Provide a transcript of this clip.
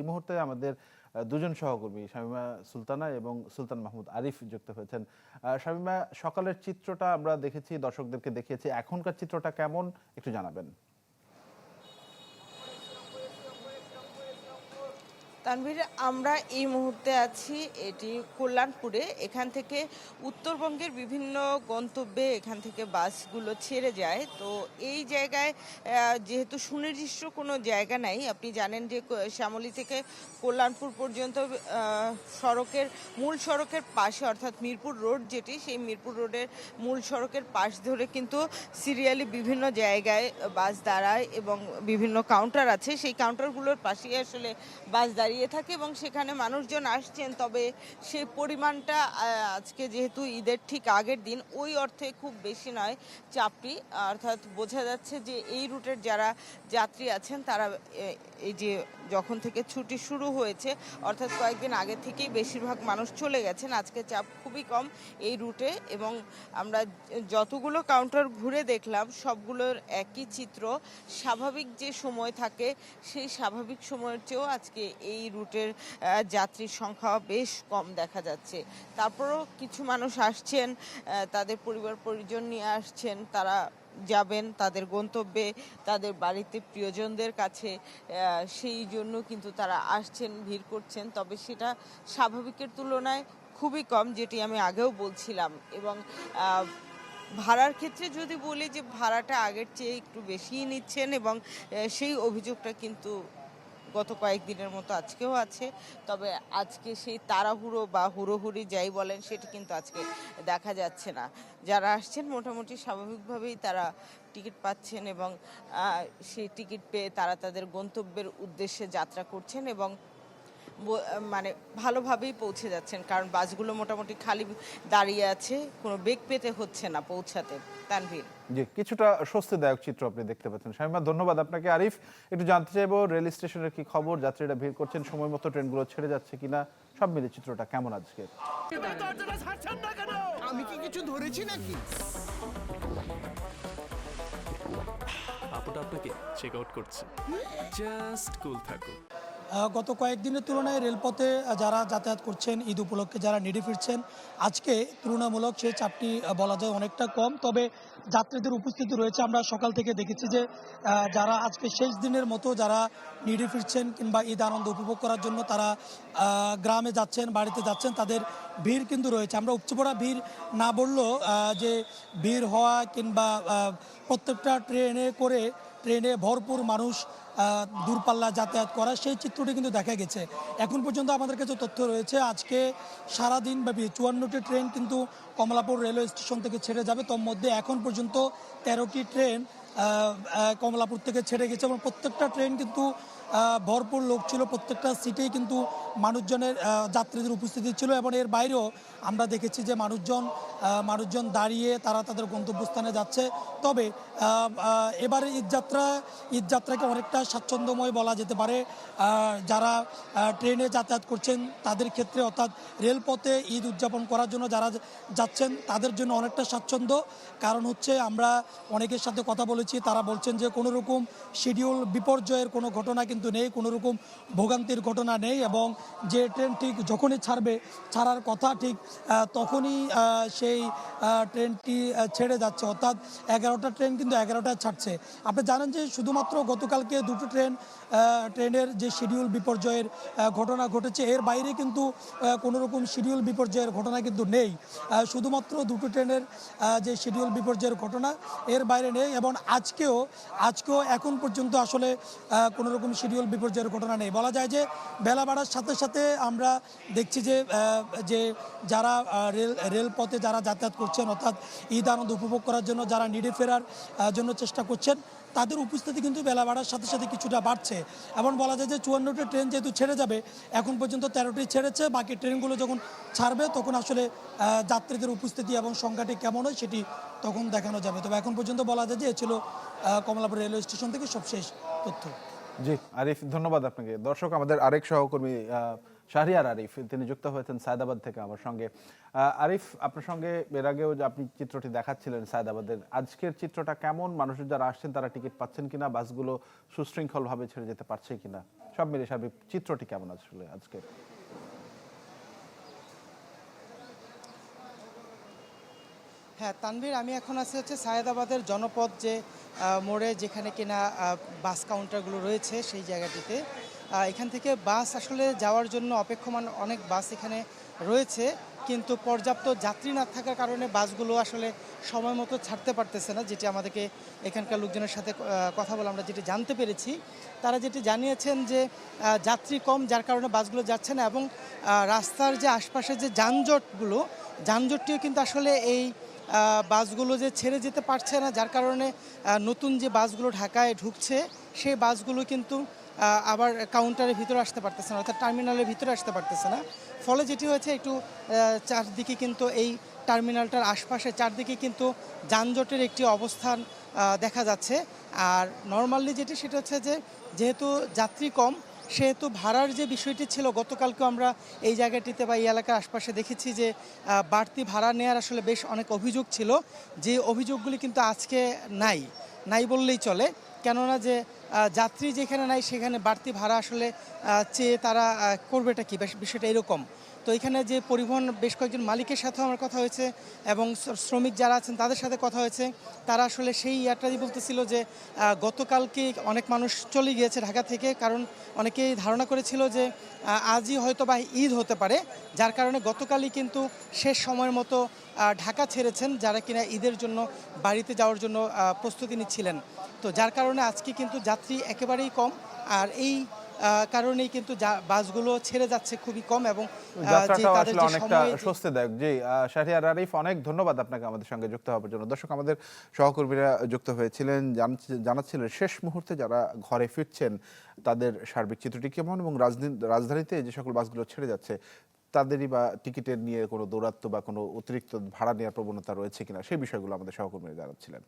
মুহূর্তে আমাদের দুজন সহকর্মী শামীমা সুলতানা এবং সুলতান মাহমুদ আরিফ যুক্ত হয়েছেন। শামীমা, সকালের চিত্রটা আমরা দেখেছি, দর্শকদেরকে দেখিয়েছি, এখনকার চিত্রটা কেমন একটু জানাবেন। তানভীর, আমরা এই মুহূর্তে আছি এটি কল্যাণপুরে। এখান থেকে উত্তরবঙ্গের বিভিন্ন গন্তব্যে এখান থেকে বাসগুলো ছেড়ে যায়। তো এই জায়গায় যেহেতু সুনির্দিষ্ট কোনো জায়গা নাই, আপনি জানেন যে শ্যামলী থেকে কল্যাণপুর পর্যন্ত মূল সড়কের পাশে, অর্থাৎ মিরপুর রোড যেটি, সেই মিরপুর রোডের মূল সড়কের পাশ ধরে কিন্তু সিরিয়ালি বিভিন্ন জায়গায় বাস দাঁড়ায় এবং বিভিন্ন কাউন্টার আছে। সেই কাউন্টারগুলোর পাশেই আসলে বাস দাঁড়িয়ে থাকে এবং সেখানে মানুষজন আসছেন। তবে সেই পরিমাণটা আজকে যেহেতু ঈদের ঠিক আগের দিন, ওই অর্থে খুব বেশি নয় চাপটি। অর্থাৎ বোঝা যাচ্ছে যে এই রুটের যারা যাত্রী আছেন তারা এই যে যখন থেকে ছুটি শুরু হয়েছে, অর্থাৎ কয়েকদিন আগে থেকেই বেশিরভাগ মানুষ চলে গেছেন। আজকে চাপ খুবই কম এই রুটে এবং আমরা যতগুলো কাউন্টার ঘুরে দেখলাম সবগুলোর একই চিত্র। স্বাভাবিক যে সময় থাকে সেই স্বাভাবিক সময়ের চেয়েও আজকে এই রুটের যাত্রীর সংখ্যা বেশ কম দেখা যাচ্ছে। তারপরও কিছু মানুষ আসছেন, তাদের পরিবার পরিজন নিয়ে আসছেন, তারা যাবেন তাদের গন্তব্যে, তাদের বাড়িতে প্রিয়জনদের কাছে। সেই জন্য কিন্তু তারা আসছেন, ভিড় করছেন। তবে সেটা স্বাভাবিকের তুলনায় খুবই কম, যেটি আমি আগেও বলছিলাম। এবং ভাড়ার ক্ষেত্রে যদি বলি যে ভাড়াটা আগের চেয়ে একটু বেশিই নিচ্ছেন এবং সেই অভিযোগটা কিন্তু গত কয়েকদিনের মতো আজকেও আছে। তবে আজকে সেই তাড়াহুড়ো বা হুড়োহুড়ি যাই বলেন সেটা কিন্তু আজকে দেখা যাচ্ছে না। যারা আসছেন মোটামুটি স্বাভাবিকভাবেই তারা টিকিট পাচ্ছেন এবং সেই টিকিট পেয়ে তারা তাদের গন্তব্যের উদ্দেশ্যে যাত্রা করছেন এবং মানে ভালোভাবেই পৌঁছে যাচ্ছেন, কারণ বাসগুলো মোটামুটি খালি দাঁড়িয়ে আছে, কোনো বেগ পেতে হচ্ছে না পৌঁছাতে। তানভীর, জি, কিছুটা স্বস্তিদায়ক চিত্র আপনি দেখতে পাচ্ছেন। শামীমা, ধন্যবাদ আপনাকে। আরিফ, একটু জানতে চাইবো রেল স্টেশনের কি খবর, যাত্রীরা ভিড় করছেন, সময় মতো ট্রেনগুলো ছেড়ে যাচ্ছে কিনা, সব মিলে চিত্রটা কেমন আজকে? আমি কি কিছু ধরেছি নাকি? আপুটা আপনাকে চেক আউট করছে, জাস্ট কুল থাকুন। গত কয়েকদিনের তুলনায় রেলপথে যারা যাতায়াত করছেন, ঈদ উপলক্ষে যারা নিডে ফিরছেন, আজকে তুলনামূলক সেই চাপটি বলা যায় অনেকটা কম। তবে যাত্রীদের উপস্থিতি রয়েছে। আমরা সকাল থেকে দেখেছি যে যারা আজকে শেষ দিনের মতো যারা নিডে ফিরছেন কিংবা ঈদ আনন্দ উপভোগ করার জন্য তারা গ্রামে যাচ্ছেন, বাড়িতে যাচ্ছেন, তাদের ভিড় কিন্তু রয়েছে। আমরা উপচে পড়া ভিড় না বললেও যে ভিড় হওয়া কিংবা প্রত্যেকটা ট্রেনে ভরপুর মানুষ দূরপাল্লা যাতায়াত করা, সেই চিত্রটি কিন্তু দেখা গেছে। এখন পর্যন্ত আমাদের কাছে তথ্য রয়েছে আজকে সারাদিন ব্যাপী 54টি ট্রেন কিন্তু কমলাপুর রেলওয়ে স্টেশন থেকে ছেড়ে যাবে। তোর মধ্যে এখন পর্যন্ত 13টি ট্রেন কমলাপুর থেকে ছেড়ে গেছে এবং প্রত্যেকটা ট্রেন কিন্তু ভরপুর লোক ছিল। প্রত্যেকটা সিটেই কিন্তু মানুষজনের যাত্রীদের উপস্থিতি ছিল এবং এর বাইরেও আমরা দেখেছি যে মানুষজন দাঁড়িয়ে তারা তাদের গন্তব্যস্থানে যাচ্ছে। তবে এবারে ঈদযাত্রাকে অনেকটা স্বাচ্ছন্দ্যময় বলা যেতে পারে যারা ট্রেনে যাতায়াত করছেন তাদের ক্ষেত্রে, অর্থাৎ রেলপথে ঈদ উদযাপন করার জন্য যারা যাচ্ছেন তাদের জন্য অনেকটা স্বাচ্ছন্দ্য। কারণ হচ্ছে আমরা অনেকের সাথে কথা বলেছি, তারা বলছেন যে কোনো রকম শিডিউল বিপর্যয়ের কোনো ঘটনা কিন্তু নেই, কোনো রকম ভোগান্তির ঘটনা নেই এবং যে ট্রেন ঠিক যখনই ছাড়ার কথা ঠিক তখনই সেই ট্রেনটি ছেড়ে যাচ্ছে। অর্থাৎ 11টা ট্রেন কিন্তু 11টায় ছাড়ছে। আপনি জানেন যে শুধুমাত্র গতকালকে দুটো ট্রেনের যে শিডিউল বিপর্যয়ের ঘটনা ঘটেছে, এর বাইরে কিন্তু কোনো রকম শিডিউল বিপর্যয়ের ঘটনা কিন্তু নেই। শুধুমাত্র দুটো ট্রেনের যে শিডিউল বিপর্যয়ের ঘটনা, এর বাইরে নেই এবং আজকেও এখন পর্যন্ত আসলে কোনো রকম শিডিউল বিপর্যয়ের ঘটনা নেই। বলা যায় যে বেলা বাড়ার সাথে সাথে আমরা দেখছি যে যারা রেলপথে যারা যাতায়াত করছেন, অর্থাৎ ঈদ আনন্দ উপভোগ করার জন্য যারা নিডে ফেরার জন্য চেষ্টা করছেন, তাদের উপস্থিতি কিন্তু বেলা বাড়ার সাথে সাথে কিছুটা বাড়ছে। এবং বলা যায় যে 54টি ট্রেন যেহেতু ছেড়ে যাবে, এখন পর্যন্ত 13টি ছেড়েছে, বাকি ট্রেনগুলো যখন ছাড়বে তখন আসলে যাত্রীদের উপস্থিতি এবং সংখ্যাটি কেমন হয় সেটি তখন দেখানো যাবে। তবে এখন পর্যন্ত বলা যায় যে এ ছিল কমলাপুর রেলওয়ে স্টেশন থেকে সবশেষ তথ্য। জি আরিফ, ধন্যবাদ আপনাকে। দর্শক, আমাদের আরেক সহকর্মী শাহরিয়ার আরিফ, তিনি যুক্ত হয়েছেন সায়দাবাদ থেকে আমার সঙ্গে। আরিফ, আপনার সঙ্গে এর আগেও যে আপনি চিত্রটি দেখাচ্ছিলেন সায়দাবাদের, আজকের চিত্রটা কেমন? মানুষের যারা আসছেন তারা টিকিট পাচ্ছেন কিনা, বাসগুলো সুশৃঙ্খলভাবে ছেড়ে যেতে পারছে কিনা, সব মিলিয়ে সার্বিক চিত্রটি কেমন আসলে আজকে? হ্যাঁ তানভীর, আমি এখন আছি হচ্ছে সায়েদাবাদের জনপদ যে মোড়ে, যেখানে কিনা বাস কাউন্টারগুলো রয়েছে সেই জায়গাটিতে। এখান থেকে বাস আসলে যাওয়ার জন্য অপেক্ষমান অনেক বাস এখানে রয়েছে, কিন্তু পর্যাপ্ত যাত্রী না থাকার কারণে বাসগুলো আসলে সময় মতো ছাড়তে পারতেছে না। যেটি আমাদেরকে এখানকার লোকজনের সাথে কথা বলে আমরা যেটি জানতে পেরেছি, তারা যেটি জানিয়েছেন যে যাত্রী কম, যার কারণে বাসগুলো যাচ্ছে না, এবং রাস্তার যে আশপাশে যে যানজটটিও কিন্তু আসলে এই বাসগুলো যে ছেড়ে যেতে পারছে না, যার কারণে নতুন যে বাসগুলো ঢাকায় ঢুকছে সেই বাসগুলো কিন্তু আবার কাউন্টারের ভিতরে আসতে পারতেছে না, অর্থাৎ টার্মিনালের ভিতরে আসতে পারতেছে না। ফলে যেটি হয়েছে, একটু চারদিকে কিন্তু এই টার্মিনালটার আশপাশে চারদিকে কিন্তু যানজটের একটি অবস্থান দেখা যাচ্ছে। আর নর্মালি যেটি সেটা হচ্ছে যে, যেহেতু যাত্রী কম সেহেতু ভাড়ার যে বিষয়টি ছিল, গতকালকে আমরা এই জায়গাটিতে বা এই এলাকার আশপাশে দেখেছি যে বাড়তি ভাড়া নেওয়ার আসলে বেশ অনেক অভিযোগ ছিল, যে অভিযোগগুলি কিন্তু আজকে নাই বললেই চলে। কেননা যে যাত্রী যেখানে নাই সেখানে বাড়তি ভাড়া আসলে চেয়ে তারা করবেটা কি, বিষয়টা এরকম। তো এখানে যে পরিবহন বেশ কয়েকজন মালিকের সাথেও আমার কথা হয়েছে এবং শ্রমিক যারা আছেন তাদের সাথে কথা হয়েছে, তারা আসলে সেই ইয়ারটাই বলতেছিল যে গতকালকে অনেক মানুষ চলে গিয়েছে ঢাকা থেকে, কারণ অনেকেই ধারণা করেছিল যে আজই হয়তো বা ঈদ হতে পারে, যার কারণে গতকালই কিন্তু শেষ সময়ের মতো ঢাকা ছেড়েছেন যারা কিনা ঈদের জন্য বাড়িতে যাওয়ার জন্য প্রস্তুতি নিচ্ছিলেন। তো যার কারণে আজকে কিন্তু যাত্রী একেবারেই কম, আর এই কারণেই কিন্তু বাসগুলো ছেড়ে যাচ্ছে খুবই কম, এবং যে যাত্রাটাও তাদের আসলে যে অনেকটা সময় স্বস্তিদায়ক। জি শাহরিয়ার আরিফ, অনেক ধন্যবাদ আপনাকে আমাদের সঙ্গে যুক্ত হওয়ার জন্য। দর্শক, আমাদের সহকর্মীরা যুক্ত হয়েছিলেন, জানাচ্ছিলেন শেষ মুহূর্তে যারা ঘরে ফিরছেন তাদের সার্বিক চিত্রটি কেমন, এবং রাজধানীতে যে সকল বাসগুলো ছেড়ে যাচ্ছে তাদেরই বা টিকিটের নিয়ে কোনো দৌরাত্ম্য বা কোনো অতিরিক্ত ভাড়া নেওয়ার প্রবণতা রয়েছে কিনা, সেই বিষয়গুলো আমাদের সহকর্মীরা জানাচ্ছিলেন।